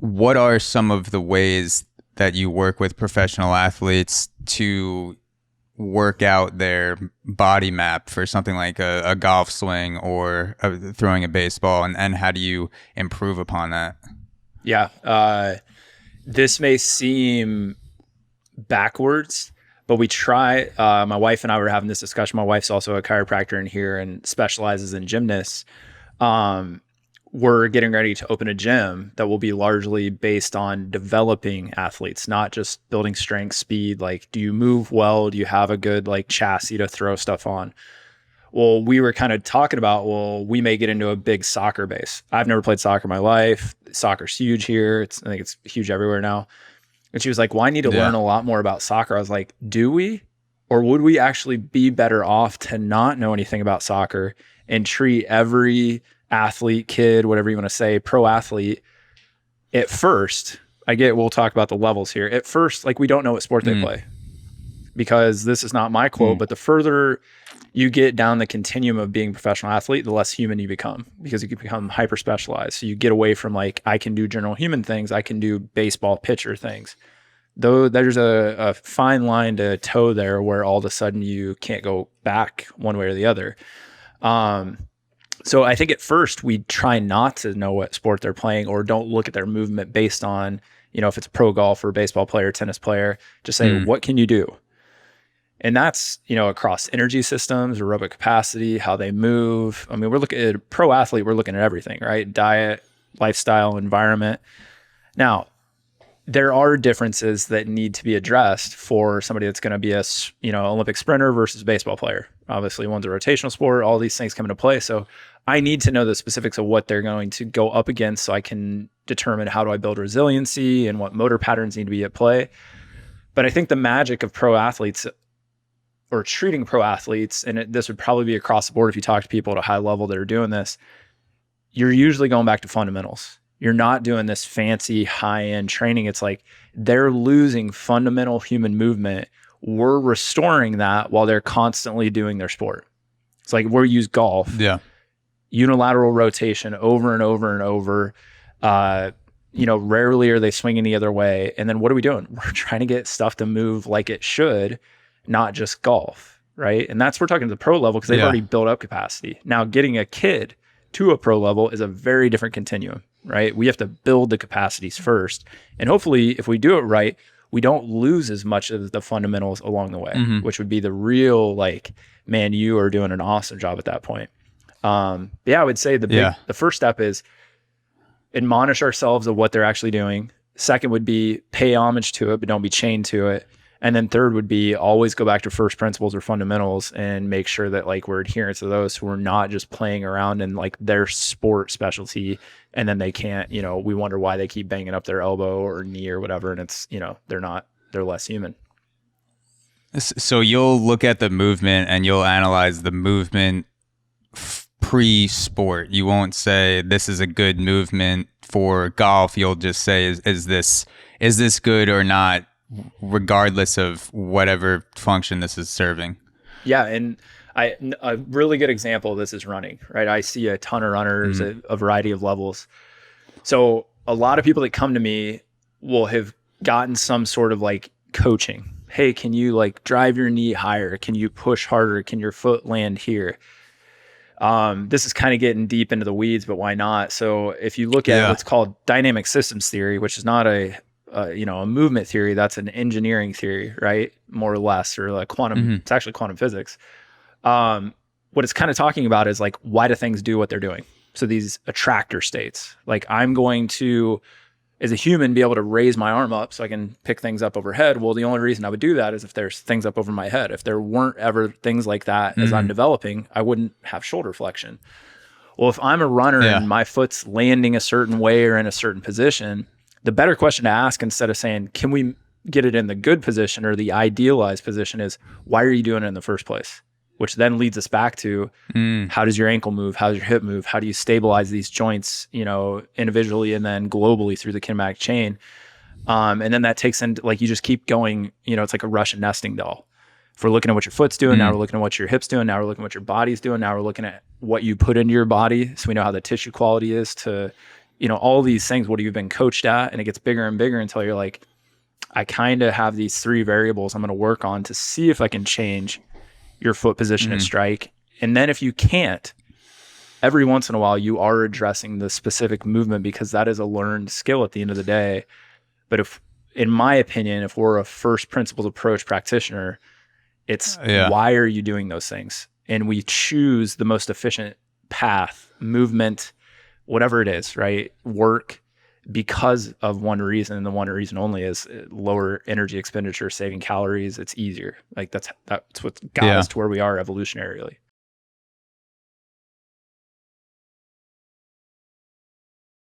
what are some of the ways that you work with professional athletes to work out their body map for something like a golf swing or throwing a baseball, and how do you improve upon that? Yeah. This may seem backwards, but we try. My wife and I were having this discussion. My wife's also a chiropractor in here and specializes in gymnasts. We're getting ready to open a gym that will be largely based on developing athletes, not just building strength, speed. Like, do you move well? Do you have a good like chassis to throw stuff on? Well, we were kind of talking about, well, we may get into a big soccer base. I've never played soccer in my life. Soccer's huge here. I think it's huge everywhere now. And she was like, well, I need to learn a lot more about soccer. I was like, do we? Or would we actually be better off to not know anything about soccer and treat every athlete, kid, whatever you want to say, pro athlete at first? We'll talk about the levels here. At first, like, we don't know what sport they play, because this is not my quote, but the further you get down the continuum of being a professional athlete, the less human you become, because you can become hyper specialized. So you get away from like, I can do general human things, I can do baseball pitcher things. Though there's a fine line to toe there where all of a sudden you can't go back one way or the other. So I think at first we try not to know what sport they're playing, or don't look at their movement based on, if it's a pro golfer, baseball player, tennis player, just say, what can you do? And that's, across energy systems, aerobic capacity, how they move. I mean, we're looking at a pro athlete, we're looking at everything, right? Diet, lifestyle, environment. Now, there are differences that need to be addressed for somebody that's going to be a, Olympic sprinter versus baseball player. Obviously, one's a rotational sport. All these things come into play. So I need to know the specifics of what they're going to go up against, so I can determine how do I build resiliency and what motor patterns need to be at play. But I think the magic of pro athletes, or treating pro athletes, and this would probably be across the board if you talk to people at a high level that are doing this, you're usually going back to fundamentals. You're not doing this fancy high-end training. It's like they're losing fundamental human movement. We're restoring that while they're constantly doing their sport. It's like we use golf. Yeah. Unilateral rotation over and over and over. Rarely are they swinging the other way. And then what are we doing? We're trying to get stuff to move like it should, not just golf, right? And we're talking to the pro level, because they've already built up capacity. Now, getting a kid to a pro level is a very different continuum, right? We have to build the capacities first. And hopefully, if we do it right, we don't lose as much of the fundamentals along the way, which would be the real, like, man, you are doing an awesome job at that point. I would say the first step is admonish ourselves of what they're actually doing. Second would be pay homage to it, but don't be chained to it. And then third would be always go back to first principles or fundamentals and make sure that like we're adherent to those, so we're not just playing around in like their sport specialty, and then they can't, we wonder why they keep banging up their elbow or knee or whatever. And it's, they're less human. So you'll look at the movement and you'll analyze the movement pre-sport. You won't say this is a good movement for golf. You'll just say, is this good or not, regardless of whatever function this is serving. Yeah. And a really good example of this is running, right? I see a ton of runners at a variety of levels. So a lot of people that come to me will have gotten some sort of like coaching. Hey, can you like drive your knee higher? Can you push harder? Can your foot land here? This is kind of getting deep into the weeds, but why not? So if you look at what's called dynamic systems theory, which is not a movement theory, that's an engineering theory, right? More or less, or like quantum, it's actually quantum physics. What it's kind of talking about is like, why do things do what they're doing? So these attractor states, like I'm going to, as a human, be able to raise my arm up so I can pick things up overhead. Well, the only reason I would do that is if there's things up over my head. If there weren't ever things like that as I'm developing, I wouldn't have shoulder flexion. Well, if I'm a runner and my foot's landing a certain way or in a certain position, the better question to ask, instead of saying, can we get it in the good position or the idealized position, is why are you doing it in the first place? Which then leads us back to how does your ankle move? How does your hip move? How do you stabilize these joints, individually and then globally through the kinematic chain? And then that takes in, like, you just keep going, it's like a Russian nesting doll. If we're looking at what your foot's doing, now we're looking at what your hip's doing, now we're looking at what your body's doing, now we're looking at what you put into your body, so we know how the tissue quality is to all these things, what have you been coached at? And it gets bigger and bigger until you're like, I kind of have these 3 variables I'm going to work on to see if I can change your foot position and strike. And then if you can't, every once in a while you are addressing the specific movement, because that is a learned skill at the end of the day. But in my opinion, if we're a first principles approach practitioner, it's why are you doing those things? And we choose the most efficient path, movement, whatever it is, right? Work, because of one reason, and the one reason only is lower energy expenditure, saving calories. It's easier. Like that's what got us to where we are evolutionarily.